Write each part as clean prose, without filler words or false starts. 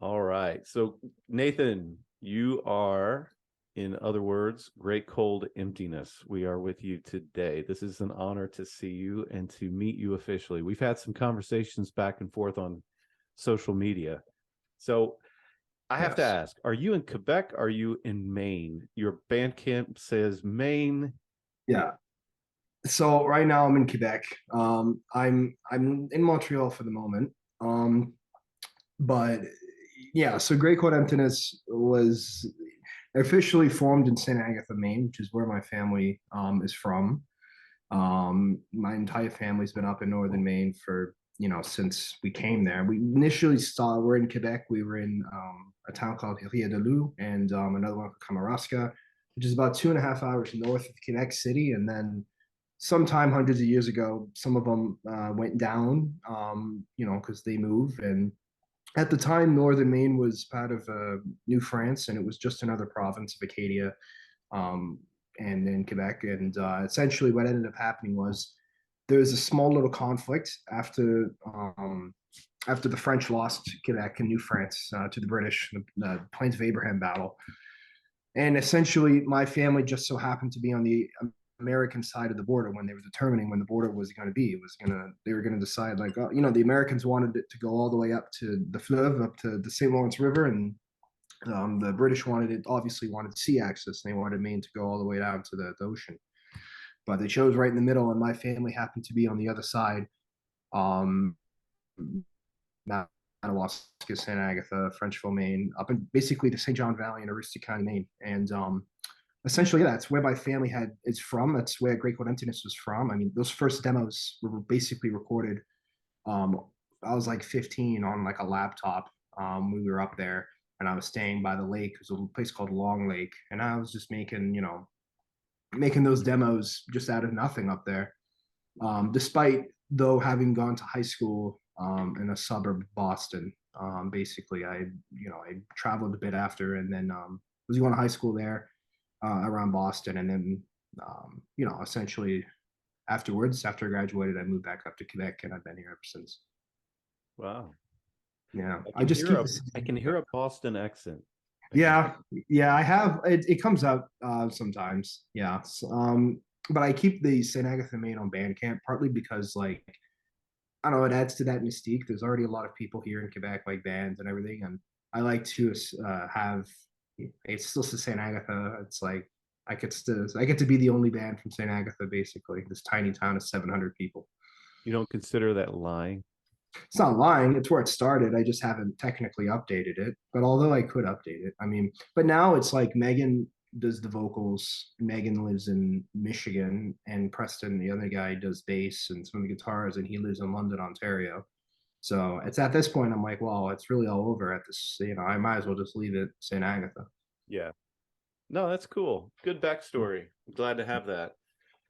All right. So, Nathan, you are, in other words, Great Cold Emptiness. We are with you today. This is an honor to see you and to meet you officially. We've had some conversations back and forth on social media. So, I have to Yes. ask, are you in Quebec? Are you in Maine? Your Bandcamp says Maine. Yeah. So right now I'm in Quebec. I'm in Montreal for the moment. But yeah, so Great Cold Emptiness was officially formed in St. Agatha, Maine, which is where my family is from. My entire family's been up in northern Maine for since we came there. We initially we're in Quebec. We were in a town called Rivière-du-Loup and another one called Kamouraska, which is about 2.5 hours north of Quebec City. And then sometime hundreds of years ago, some of them went down, because they moved. And at the time, northern Maine was part of New France, and it was just another province of Acadia, um, and in Quebec. And essentially, what ended up happening was there was a small little conflict after the French lost Quebec and New France to the British, the Plains of Abraham battle. And essentially, my family just so happened to be on the American side of the border when they were determining when the border was going to be. They were going to decide, like, the Americans wanted it to go all the way up to the Fleuve, up to the St. Lawrence River, and the British wanted sea access. And they wanted Maine to go all the way down to the ocean. But they chose right in the middle, and my family happened to be on the other side. Um, Madawaska, St. Agatha, Frenchville, Maine, up in basically the St. John Valley in Aroostook County, Maine. And essentially, yeah, that's where my family is from. That's where Great Cold Emptiness was from. I mean, those first demos were basically recorded. Um, I was like 15 on like a laptop. We were up there, and I was staying by the lake. It was a place called Long Lake, and I was just making those demos just out of nothing up there. Despite though having gone to high school in a suburb of Boston. Basically, I traveled a bit after, and then was going to high school there around Boston, and then essentially afterwards, after I graduated, I moved back up to Quebec, and I've been here ever since. Wow. Yeah, I I can just hear keep a this. I can hear a Boston accent. I can Yeah, yeah, I have. It comes out sometimes. Yeah, but I keep the St. Agatha Maine on Bandcamp partly because, like, I don't know, it adds to that mystique. There's already a lot of people here in Quebec, like bands and everything, and I like to have. It's still St. Agatha. It's like I get to be the only band from St. Agatha, basically. This tiny town of 700 people. You don't consider that lying? It's not lying. It's where it started. I just haven't technically updated it. But although I could update it, I mean, but now it's like Megan does the vocals. Megan lives in Michigan, and Preston, the other guy, does bass and some of the guitars, and he lives in London, Ontario. So it's at this point I'm like, well, it's really all over at this. I might as well just leave it St. Agatha. Yeah. No, that's cool. Good backstory. I'm glad to have that.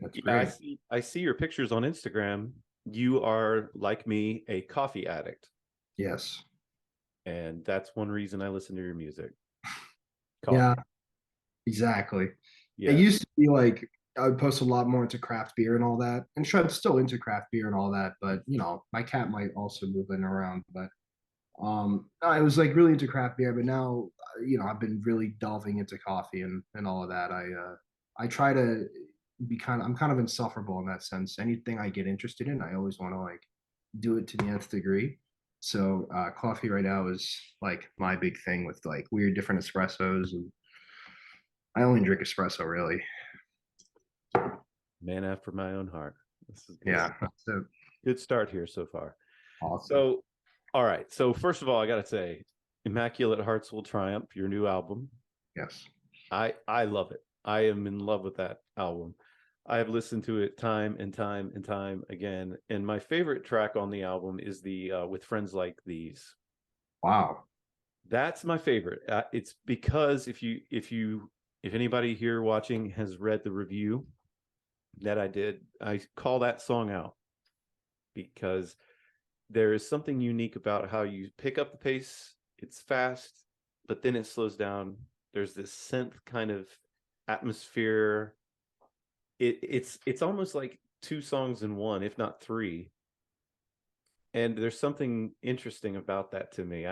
That's Yeah, I great. see I see your pictures on Instagram. You are, like me, a coffee addict, Yes. and that's one reason I listen to your music. Yeah, Coffee. exactly. It Yeah. used to be like I would post a lot more into craft beer and all that. And sure, I'm still into craft beer and all that, but my cat might also move in around. But I was like really into craft beer, but now I've been really delving into coffee and all of that. I try to I'm kind of insufferable in that sense. Anything I get interested in, I always want to like do it to the nth degree. So coffee right now is like my big thing with like weird different espressos, and I only drink espresso really. Man after my own heart. This is Yeah. So good start here so far. awesome. So, all right. So first of all, I gotta say, Immaculate Hearts Will Triumph, your new album. Yes. I love it. I am in love with that album. I have listened to it time and time and time again, and my favorite track on the album is the "With Friends Like These." Wow. That's my favorite. It's because if anybody here watching has read the review that I did, I call that song out because there is something unique about how you pick up the pace. It's fast, but then it slows down. There's this synth kind of atmosphere. It's almost like two songs in one, if not three. And there's something interesting about that to me.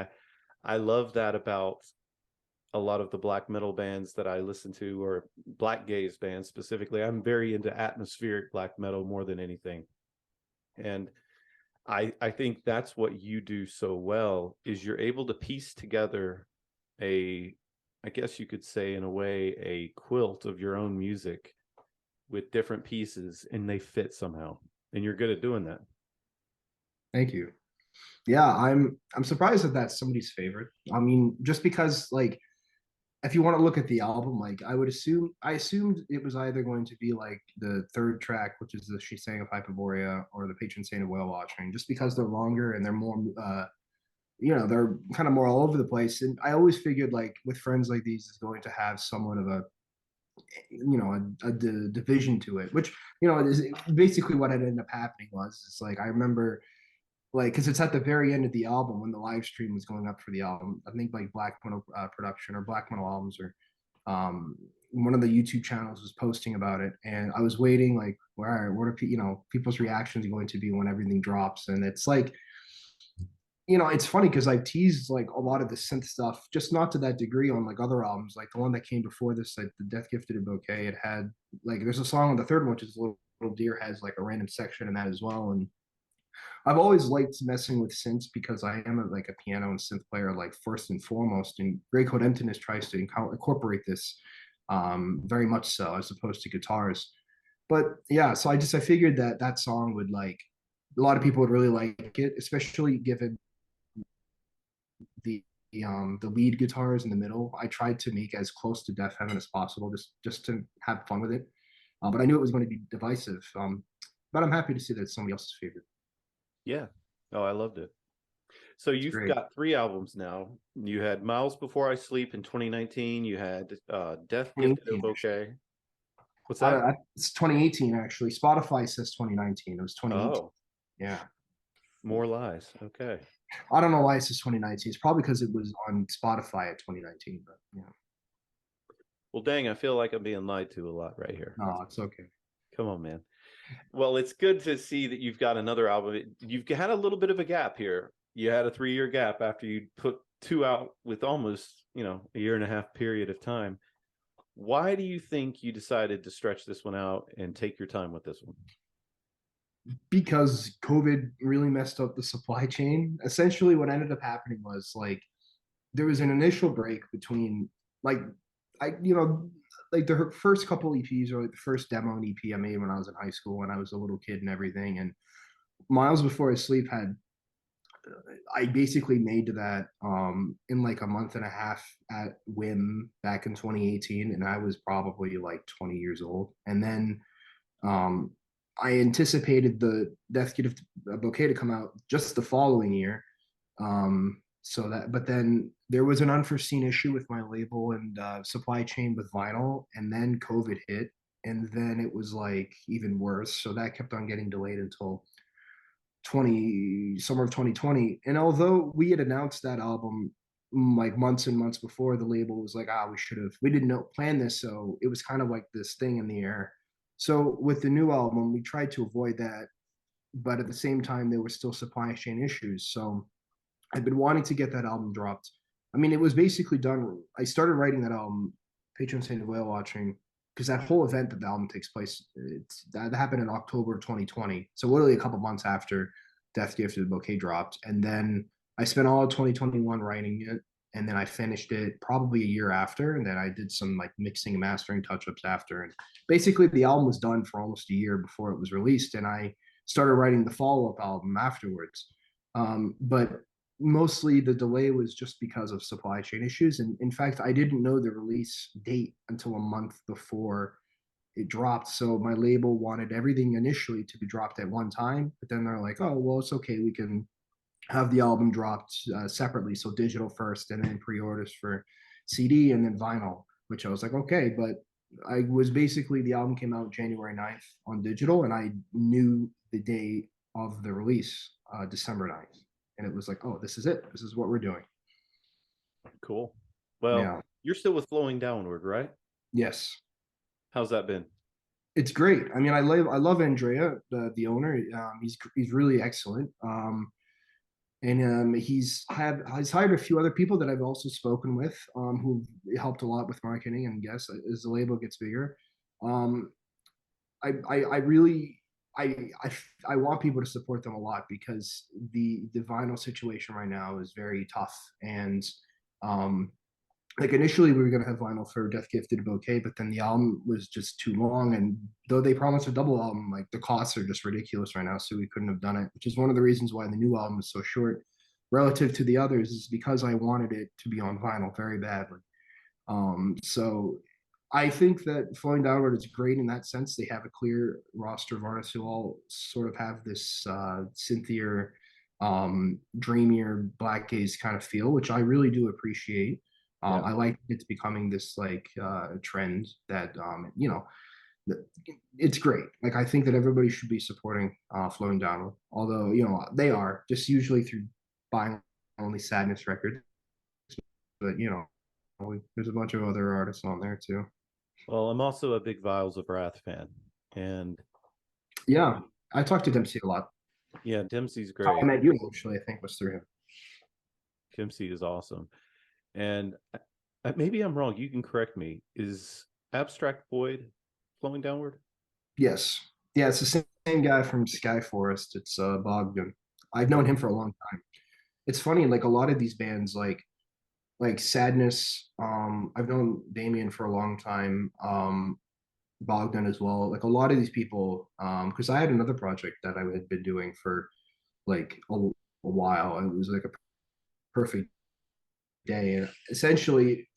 I love that about a lot of the black metal bands that I listen to, or black gaze bands specifically. I'm very into atmospheric black metal more than anything. And I think that's what you do so well, is you're able to piece together a, I guess you could say in a way, a quilt of your own music with different pieces, and they fit somehow. And you're good at doing that. Thank you. Yeah, I'm surprised that that's somebody's favorite. I mean, just because like if you want to look at the album, like I assumed it was either going to be like the third track, which is the She Sang of Hyperborea, or the Patron Saint of Whale Watching, just because they're longer and they're more they're kind of more all over the place. And I always figured like with friends like these is going to have somewhat of a division to it, which is basically what had ended up happening. Was it's like I remember like because it's at the very end of the album when the live stream was going up for the album. I think like Black Metal Production or Black Metal Albums or one of the YouTube channels was posting about it, and I was waiting like, where what are people's reactions going to be when everything drops? And it's like, it's funny because I teased like a lot of the synth stuff, just not to that degree on like other albums, like the one that came before this, like the Death Gifted a Bouquet. It had like there's a song on the third one, which is Little Deer, has like a random section in that as well, and I've always liked messing with synths because I am like a piano and synth player, like first and foremost. And Great Cold Emptiness tries to incorporate this very much so, as opposed to guitars. But yeah, so I figured that that song would like a lot of people would really like it, especially given the the lead guitars in the middle. I tried to make as close to Deaf Heaven as possible, just to have fun with it. But I knew it was going to be divisive. But I'm happy to see that it's somebody else's favorite. Yeah. Oh, I loved it. So It's you've great. got 3 albums now. You had Miles Before I Sleep in 2019. You had Death Gifted a 2018, actually. Bouquet. What's that? It's 2018 actually. Spotify says 2019. It was 2018. Oh, Yeah. more lies. Okay. I don't know why it says 2019. It's probably because it was on Spotify at 2019. But yeah, Well, dang, I feel like I'm being lied to a lot right here. no, it's okay. Come on, man. Well, it's good to see that you've got another album. You've had a little bit of a gap here. You had a 3-year gap after you put 2 out with almost, a year and a half period of time. Why do you think you decided to stretch this one out and take your time with this one? Because COVID really messed up the supply chain. Essentially, what ended up happening was like there was an initial break between like I like the first couple EPs or like the first demo and EP I made when I was in high school when I was a little kid and everything. And Miles Before I Sleep had I basically made that in like a month and a half at whim back in 2018, and I was probably like 20 years old. And then um, I anticipated the Death Gift Bouquet to come out just the following year. But then there was an unforeseen issue with my label and supply chain with vinyl, and then COVID hit, and then it was like even worse. So that kept on getting delayed until summer of 2020. And although we had announced that album like months and months before, the label was like, we didn't plan this. So it was kind of like this thing in the air. So with the new album, we tried to avoid that. But at the same time, there were still supply chain issues. So I've been wanting to get that album dropped. I mean, it was basically done. I started writing that album, Patron Saint of Whale Watching, because that whole event that the album takes place, that happened in October 2020. So literally a couple months after Death Gifted Bouquet dropped. And then I spent all of 2021 writing it. And then I finished it probably a year after. And then I did some like mixing and mastering touch-ups after. And basically the album was done for almost a year before it was released. And I started writing the follow-up album afterwards. But mostly the delay was just because of supply chain issues. And in fact, I didn't know the release date until a month before it dropped. So my label wanted everything initially to be dropped at one time, but then they're like, oh, well, it's okay. We can have the album dropped separately. So digital first and then pre-orders for CD and then vinyl, which I was like, okay. But I was basically, the album came out January 9th on digital, and I knew the day of the release, December 9th. And it was like, oh, this is it. This is what we're doing. Cool. Well, Yeah. you're still with Flowing Downward, right? Yes. How's that been? It's great. I mean, I love Andrea, the owner. He's really excellent. and he's hired a few other people that I've also spoken with, who helped a lot with marketing. And yes, as the label gets bigger, um, I really I want people to support them a lot, because the vinyl situation right now is very tough. And um, like initially we were gonna have vinyl for Death Gifted Bouquet, but then the album was just too long. And though they promised a double album, like the costs are just ridiculous right now, so we couldn't have done it. Which is one of the reasons why the new album is so short relative to the others, is because I wanted it to be on vinyl very badly. So I think that Flowing Downward is great in that sense. They have a clear roster of artists who all sort of have this synthier, dreamier black gaze kind of feel, which I really do appreciate. Yeah. I like it's becoming this like trend that it's great. Like I think that everybody should be supporting Flowing Downward, although they are just usually through buying only Sadness records, but there's a bunch of other artists on there too. Well, I'm also a big Vials of Wrath fan, and Yeah, I talked to Dempsey a lot. yeah, Dempsey's How I great. met you actually, I think, was through him. Dempsey is awesome, and maybe I'm wrong. You can correct me. Is Abstract Void Flowing Downward? Yes, yeah, it's the same guy from Sky Forest. It's Bogdan. I've known him for a long time. It's funny, like a lot of these bands, like Sadness. I've known Damien for a long time. Bogdan as well. Like a lot of these people, because I had another project that I had been doing for like a while. It was like a perfect day, and essentially,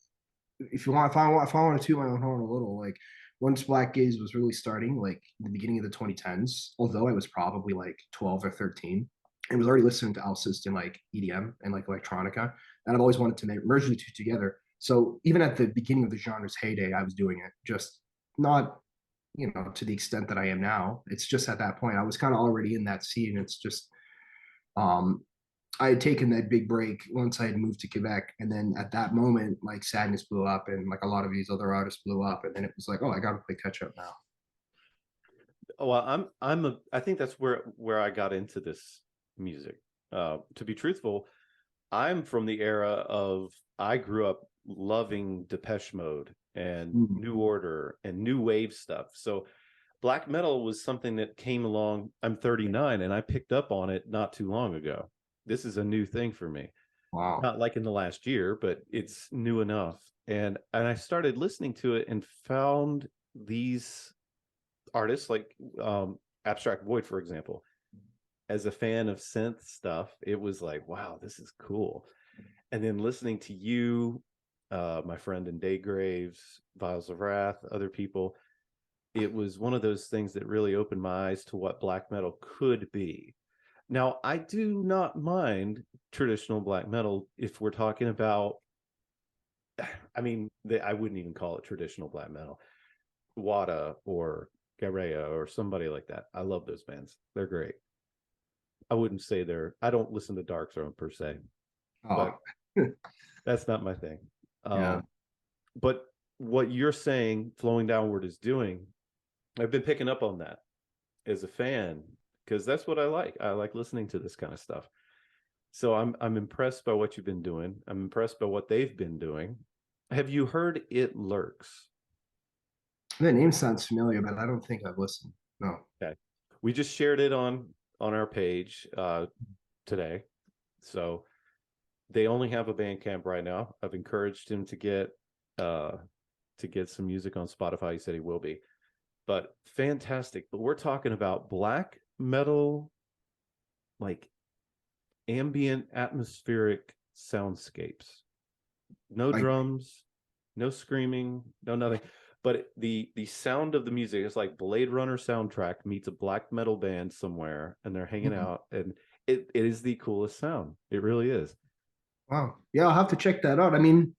if I want to toot my own horn a little, like once Black Gaze was really starting, like the beginning of the 2010s, although I was probably like 12 or 13, and was already listening to Alcest and like EDM and like electronica, and I've always wanted to merge the two together. So even at the beginning of the genre's heyday, I was doing it, just not to the extent that I am now. It's just at that point I was kind of already in that scene. It's just um I had taken that big break once I had moved to Quebec, and then at that moment, like Sadness blew up, and like a lot of these other artists blew up, and then it was like, oh, I got to play catch up now. Well, I think that's where I got into this music. To be truthful, I'm from the era of I grew up loving Depeche Mode and Mm. New Order and new wave stuff. So black metal was something that came along. I'm 39 and I picked up on it not too long ago. This is a new thing for me. Wow. Not like in the last year, but it's new enough. And I started listening to it and found these artists like Abstract Void, for example. As a fan of synth stuff, it was like, wow, this is cool. And then listening to you, my friend in Day Graves, Vials of Wrath, other people, it was one of those things that really opened my eyes to what black metal could be. Now, I do not mind traditional black metal if we're talking about, I mean, I wouldn't even call it traditional black metal. Wada or Garea or somebody like that. I love those bands. They're great. I wouldn't say I don't listen to Dark Throne per se, Oh, but that's not my thing. yeah. But what you're saying, Flowing Downward is doing, I've been picking up on that as a fan because that's what I like. I like listening to this kind of stuff. So I'm impressed by what you've been doing. I'm impressed by what they've been doing. Have you heard It Lurks? The name sounds familiar, but I don't think I've listened. No. Okay. We just shared it on our page today. So they only have a Bandcamp right now. I've encouraged him uh to get some music on Spotify. He said he will be. But fantastic. But we're talking about black metal, like ambient atmospheric soundscapes. No I drums, no screaming, no nothing. But the sound of the music is like Blade Runner soundtrack meets a black metal band somewhere and they're hanging Mhm. out, and it is the coolest sound. It really is. Wow. Yeah, I'll have to check that out. I mean,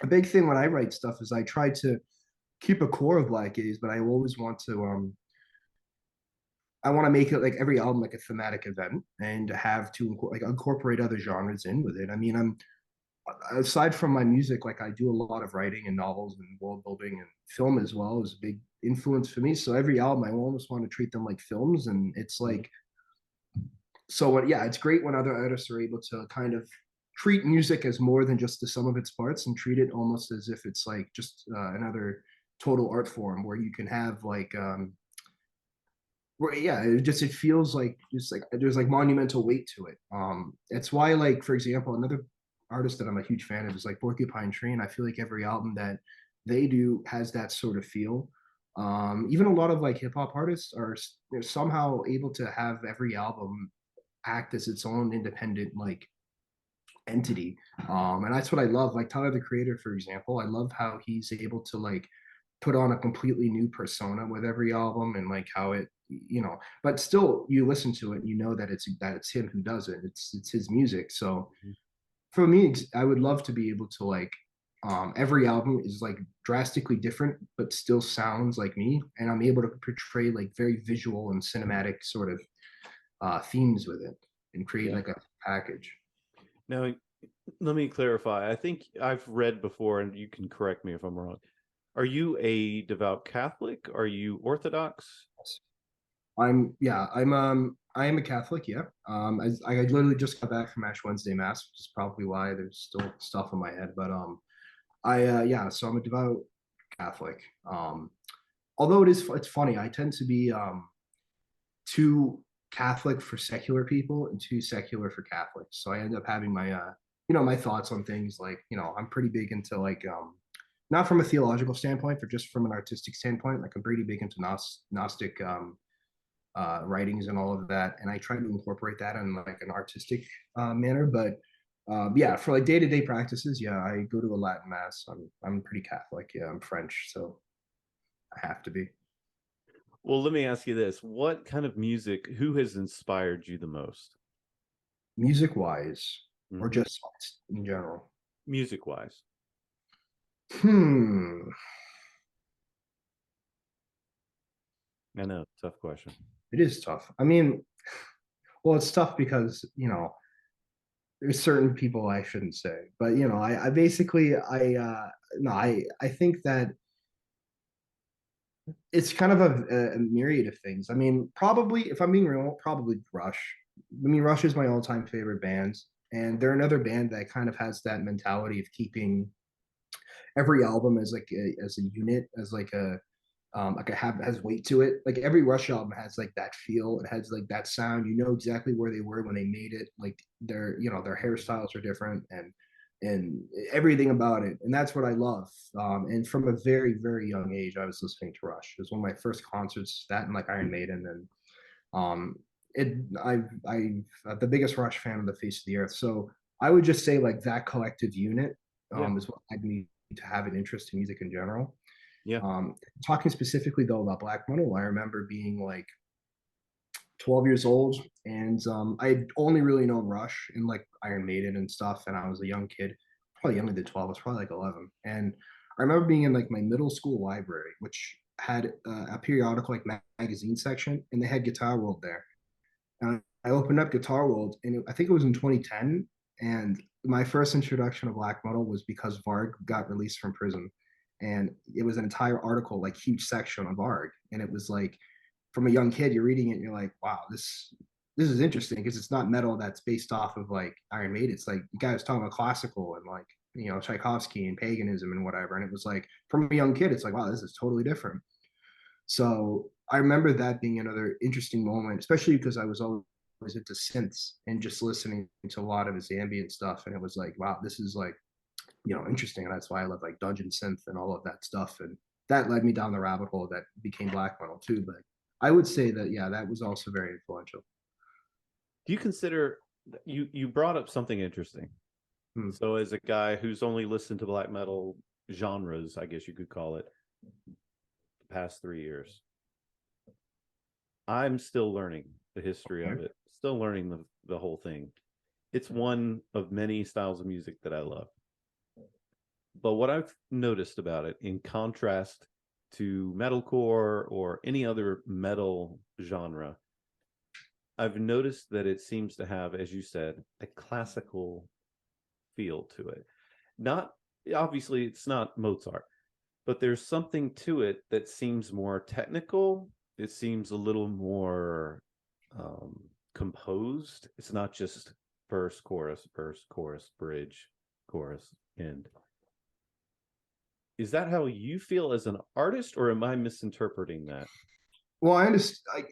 a big thing when I write stuff is I try to keep a core of Black Gaze, but I always want to I want to make it like every album like a thematic event, and have to like incorporate other genres in with it. I mean, I'm aside from my music, like I do a lot of writing and novels and world building, and film as well is a big influence for me. So every album, I almost want to treat them like films, and it's Mhm. like So what, yeah, it's great when other artists are able to kind of treat music as more than just the sum of its parts and treat it almost as if it's like just another total art form where you can have like where yeah, it feels like just like there's like monumental weight to it. It's why, like, for example, another artist that I'm a huge fan of is like Porcupine Tree, and I feel like every album that they do has that sort of feel. Even a lot of like hip hop artists are they're somehow able to have every album act as its own independent like entity. And that's what I love. Like Tyler the Creator, for example, I love how he's able to like put on a completely new persona with every album and like how it, you know, but still you listen to it and you know that it's him who does it. It's his music. So for me, I would love to be able to like every album is like drastically different but still sounds like me, and I'm able to portray like very visual and cinematic sort of themes with it and create Yeah. like a package. Now, let me clarify. I think I've read before, and you can correct me if I'm wrong. Are you a devout Catholic? Are you Orthodox? I am a Catholic, yeah. I literally just got back from Ash Wednesday Mass, which is probably why there's still stuff in my head. But yeah, so I'm a devout Catholic. Although it's funny, I tend to be too Catholic for secular people and too secular for Catholics. So I end up having my my thoughts on things like, I'm pretty big into like not from a theological standpoint, but just from an artistic standpoint. Like I'm pretty big into Gnostic writings and all of that, and I try to incorporate that in like an artistic manner. But yeah, for like day to day practices, yeah, I go to a Latin mass. I'm pretty Catholic. Yeah, I'm French, so I have to be. Well, let me ask you this. What kind of music, who has inspired you the most? Music wise, or Hmm. just in general. Music wise. Hmm, I know, tough question. it is tough. I mean, well, it's tough because there's certain people I shouldn't say, but I basically no, I think that it's kind of a myriad of things. I mean, probably if I'm being real, probably Rush. I mean, Rush is my all-time favorite band, and they're another band that kind of has that mentality of keeping every album as like as a unit, as like a have has weight to it. Like every Rush album has like that feel. It has like that sound. You know exactly where they were when they made it. Like their hairstyles are different and everything about it. And that's what I love. And from a very very young age, I was listening to Rush. It was one of my first concerts. That and like Iron Maiden and um it I'm the biggest Rush fan on the face of the earth. So I would just say like that collective unit Yeah. is what I need to have an interest in music in general. Yeah. um, Talking specifically though about black metal, I remember being like 12 years old, and I'd only really known Rush and like Iron Maiden and stuff, and I was a young kid, probably younger than 12. I was probably like 11, and I remember being in like my middle school library, which had a periodical like magazine section, and they had Guitar World there. And I opened up Guitar World, and I think it was in 2010, and my first introduction to black metal was because Varg got released from prison, and it was an entire article, like huge section on Varg, and it was like from a young kid, you're reading it, and you're like, wow, this is interesting because it's not metal that's based off of like Iron Maiden. It's like you guys talking about classical and like Tchaikovsky and paganism and whatever, and it was like from a young kid, it's like wow, this is totally different. So I remember that being another interesting moment, especially because I was always into synths and just listening to a lot of his ambient stuff. And it was like, wow, this is like, interesting. And that's why I love like dungeon synth and all of that stuff. And that led me down the rabbit hole that became black metal too. But I would say that, yeah, that was also very influential. Do you consider you brought up something interesting? Hmm. So as a guy who's only listened to black metal genres, I guess you could call it, the past 3 years, I'm still learning the history Okay. of it, still learning the whole thing. It's one of many styles of music that I love. But what I've noticed about it, in contrast to metalcore or any other metal genre, I've noticed that it seems to have, as you said, a classical feel to it. Not obviously, it's not Mozart, but there's something to it that seems more technical. It seems a little more composed. It's not just verse, chorus, bridge, chorus, end. Is that how you feel as an artist, or am I misinterpreting that? Well, I understand.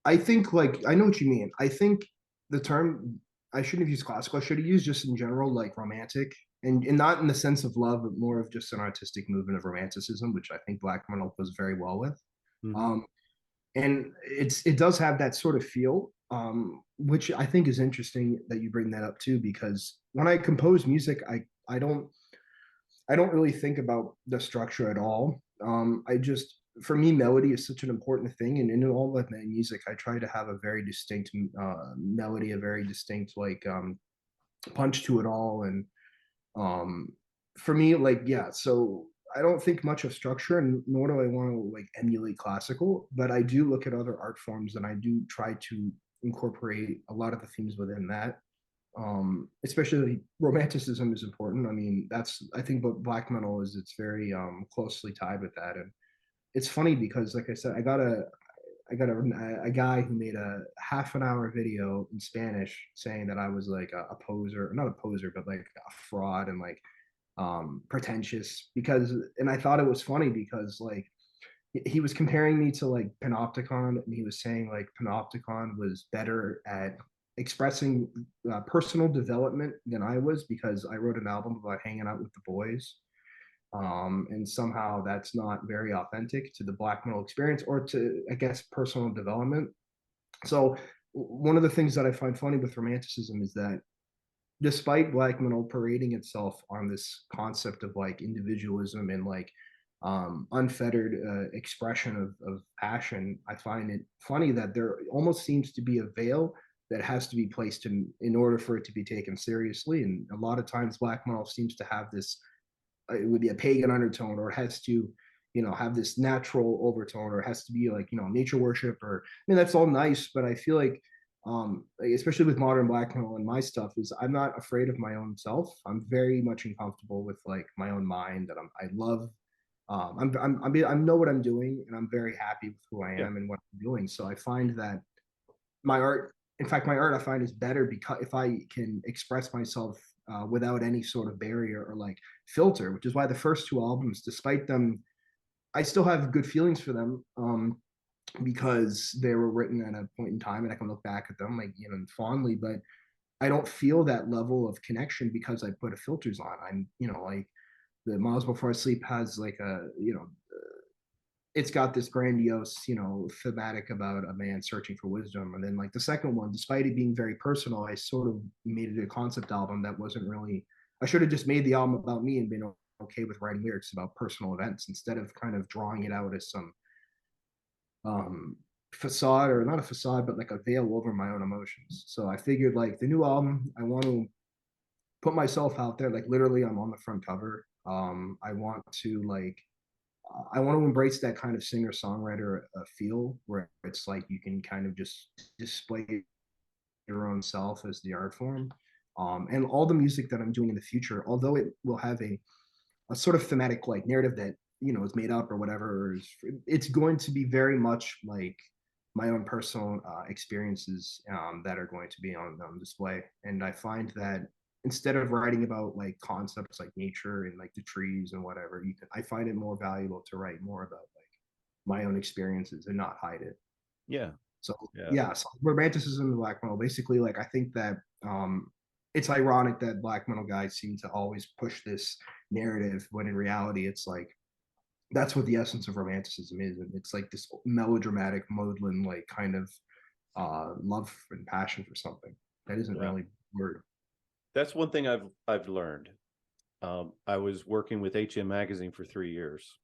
I think like I know what you mean. I think the term I shouldn't have used classical. I should have used just in general like romantic, and not in the sense of love, but more of just an artistic movement of romanticism, which I think black metal goes very well with. Mm-hmm. Um, and it does have that sort of feel, which I think is interesting that you bring that up too, because when I compose music, I don't really think about the structure at all. I just, for me, melody is such an important thing, and in all of my music, I try to have a very distinct melody, a very distinct like punch to it all, and um, for me, like yeah, so I don't think much of structure, and nor do I want to like emulate classical, but I do look at other art forms, and I do try to incorporate a lot of the themes within that. Especially romanticism is important. I mean, that's I think what black metal is. It's very closely tied with that, and it's funny because, like I said, I got a guy who made a half an hour video in Spanish saying that I was like a poser, not a poser, but like a fraud and like pretentious because, and I thought it was funny because like he was comparing me to like Panopticon, and he was saying like Panopticon was better at expressing personal development than I was because I wrote an album about hanging out with the boys. And somehow that's not very authentic to the black metal experience or to, I guess, personal development. So, one of the things that I find funny with romanticism is that despite black metal parading itself on this concept of like individualism and like unfettered expression of passion, I find it funny that there almost seems to be a veil that has to be placed in order for it to be taken seriously. And a lot of times, black metal seems to have this it would be a pagan undertone, or it has to have this natural overtone, or it has to be like nature worship, or I mean that's all nice, but I feel like especially with modern black metal and my stuff is I'm not afraid of my own self. I'm very much uncomfortable with like my own mind that I love. I know what I'm doing, and I'm very happy with who I Yeah. am and what I'm doing. So I find that my art, in fact, my art I find is better because if I can express myself without any sort of barrier or like filter, which is why the first two albums, despite them, I still have good feelings for them because they were written at a point in time and I can look back at them like, fondly, but I don't feel that level of connection because I put a filters on. I'm, like the Miles Before I Sleep has like a, it's got this grandiose, thematic about a man searching for wisdom. And then like the second one, despite it being very personal, I sort of made it a concept album that wasn't really, I should have just made the album about me and been okay with writing lyrics about personal events instead of kind of drawing it out as some um facade, or not a facade, but like a veil over my own emotions. So I figured like the new album, I want to put myself out there, like literally I'm on the front cover. I want to like I want to embrace that kind of singer songwriter feel where it's like you can kind of just display your own self as the art form. And all the music that I'm doing in the future, although it will have a sort of thematic like narrative that is made up or whatever, it's going to be very much like my own personal experiences that are going to be on display. And I find that instead of writing about like concepts like nature and like the trees and whatever, I find it more valuable to write more about like my own experiences and not hide it. Yeah. So Yeah. yeah, so romanticism in black metal, basically, like I think that it's ironic that black metal guys seem to always push this narrative when in reality it's like that's what the essence of romanticism is, and it's like this melodramatic maudlin like kind of love and passion for something that isn't Yeah. really a word. That's one thing I've learned. I was working with HM Magazine for 3 years,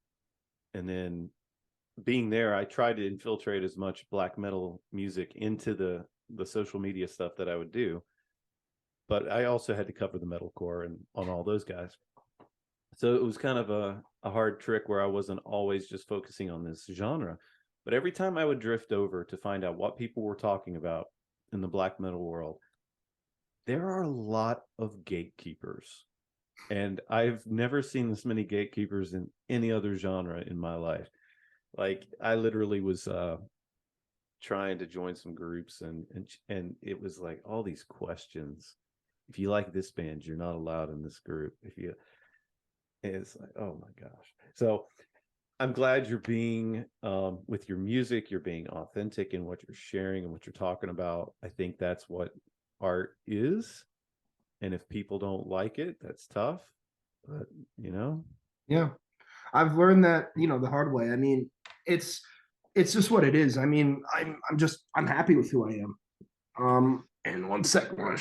and then being there, I tried to infiltrate as much black metal music into the social media stuff that I would do, but I also had to cover the metalcore and on all those guys. So it was kind of a hard trick where I wasn't always just focusing on this genre. But every time I would drift over to find out what people were talking about in the black metal world, there are a lot of gatekeepers. And I've never seen this many gatekeepers in any other genre in my life. Like I literally was trying to join some groups, and it was like all these questions. If you like this band, you're not allowed in this group. If you, it's like, oh my gosh. So I'm glad you're being with your music, you're being authentic in what you're sharing and what you're talking about. I think that's what art is. And if people don't like it, that's tough. But you know, Yeah. I've learned that, the hard way. I mean, it's just what it is. I mean, I'm happy with who I am. And one second,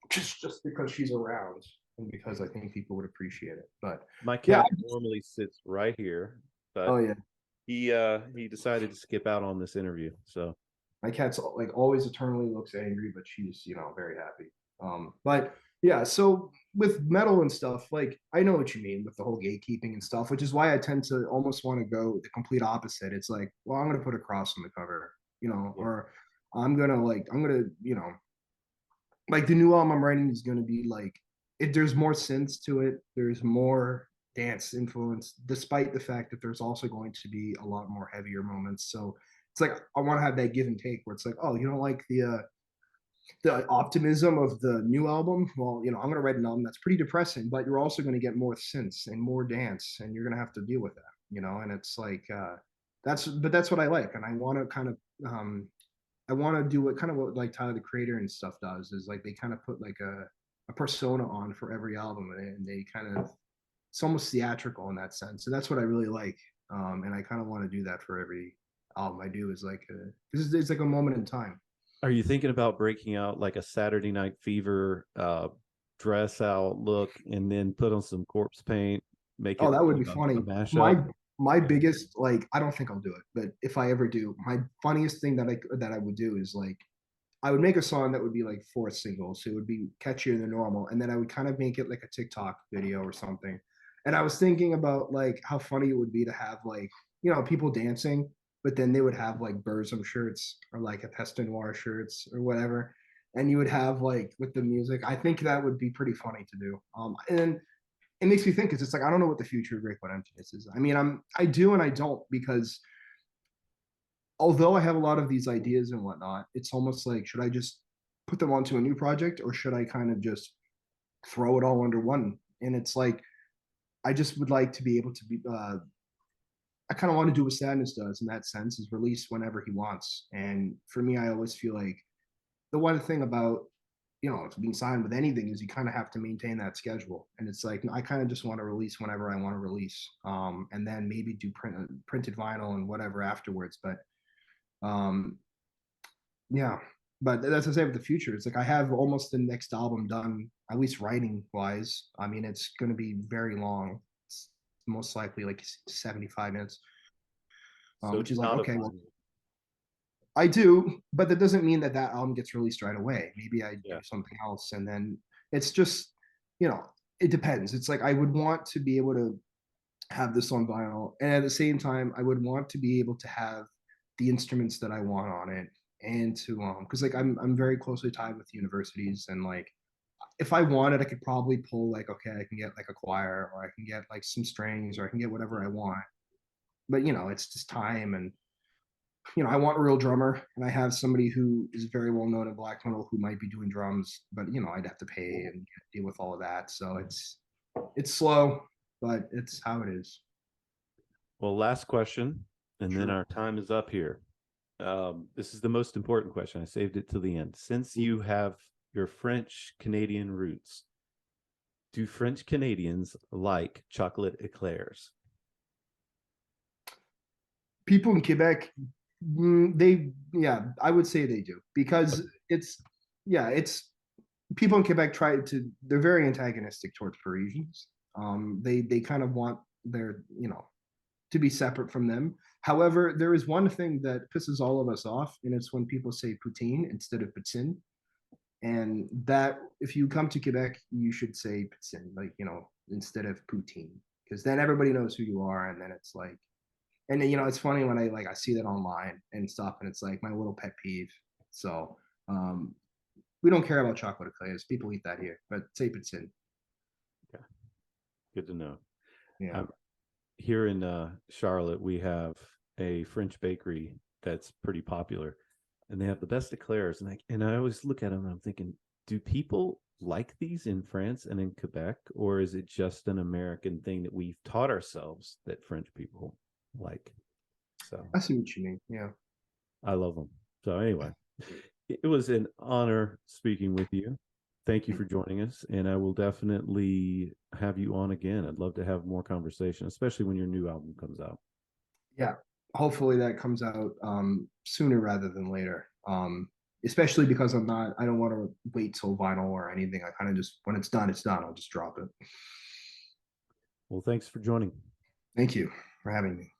just because she's around and because I think people would appreciate it. But my yeah, cat normally sits right here, oh but yeah, he decided to skip out on this interview. So my cat's like always eternally looks angry, but she's very happy. But yeah, so with metal and stuff, like I know what you mean with the whole gatekeeping and stuff, which is why I tend to almost want to go the complete opposite. It's like, well, I'm gonna put a cross on the cover, yeah. or I'm gonna like the new album I'm writing is gonna be like there's more synths to it, there's more dance influence, despite the fact that there's also going to be a lot more heavier moments. So it's like I want to have that give and take where it's like, oh, you don't like the optimism of the new album? Well, I'm gonna write an album that's pretty depressing, but you're also gonna get more synths and more dance, and you're gonna have to deal with that. And it's like that's what I like, and I want to kind of I want to do what like Tyler the Creator and stuff does is like they kind of put like a persona on for every album, and they kind of it's almost theatrical in that sense. So that's what I really like, and I kind of want to do that for every album I do. Is like it's like a moment in time. Are you thinking about breaking out like a Saturday Night Fever dress out look and then put on some corpse paint, make Oh, it that would like be funny. a mashup? My biggest like I don't think I'll do it, but if I ever do, my funniest thing that I would do is like I would make a song that would be like fourth single, so it would be catchier than normal, and then I would kind of make it like a TikTok video or something. And I was thinking about like how funny it would be to have like people dancing, but then they would have like Burzum shirts or like a Peste Noir shirts or whatever, and you would have like with the music. I think that would be pretty funny to do. And it makes me think because it's like I don't know what the future of Great Cold Emptiness is. I mean, I do and I don't because although I have a lot of these ideas and whatnot, it's almost like should I just put them onto a new project or should I kind of just throw it all under one? And it's like I just would like to be able to be. I kind of want to do what Sadness does in that sense is release whenever he wants. And for me, I always feel like the one thing about being signed with anything is you kind of have to maintain that schedule. And it's like I kind of just want to release whenever I want to release, and then maybe do printed vinyl and whatever afterwards. But um, yeah, but that's to say with the future. It's like I have almost the next album done, at least writing wise. I mean, it's going to be very long. It's most likely like 75 minutes, So which is it's like not a okay, well, vinyl. I do, but that doesn't mean that album gets released right away. Maybe I do Yeah. something else, and then it's just, it depends. It's like I would want to be able to have this on vinyl, and at the same time, I would want to be able to have the instruments that I want on it, and to because like I'm very closely tied with universities, and like if I wanted, I could probably pull like okay, I can get like a choir, or I can get like some strings, or I can get whatever I want. But it's just time and I want a real drummer, and I have somebody who is very well known in black metal who might be doing drums, but I'd have to pay and deal with all of that. So it's slow, but it's how it is. Well, last question, and then Sure. our time is up here. This is the most important question. I saved it to the end. Since you have your French Canadian roots, do French Canadians like chocolate eclairs? People in Quebec, yeah, I would say they do because it's people in Quebec they're very antagonistic towards Parisians. They kind of want their to be separate from them. However, there is one thing that pisses all of us off, and it's when people say poutine instead of poutine. And that, if you come to Quebec, you should say poutine, like, instead of poutine, because then everybody knows who you are. And then it's like, and then, it's funny when I see that online and stuff, and it's like my little pet peeve. So, we don't care about chocolate eclairs. People eat that here, but say poutine. Yeah, good to know. Yeah. Here in Charlotte, we have a French bakery that's pretty popular. and they have the best eclairs. And I always look at them and I'm thinking, do people like these in France and in Quebec, or is it just an American thing that we've taught ourselves that French people like? So I see what you mean. Yeah. I love them. So anyway, it was an honor speaking with you. Thank you for joining us, and I will definitely have you on again. I'd love to have more conversation, especially when your new album comes out. Yeah. Hopefully that comes out sooner rather than later. Especially because I don't want to wait till vinyl or anything. I kind of just, when it's done, it's done. I'll just drop it. Well, thanks for joining. Thank you for having me.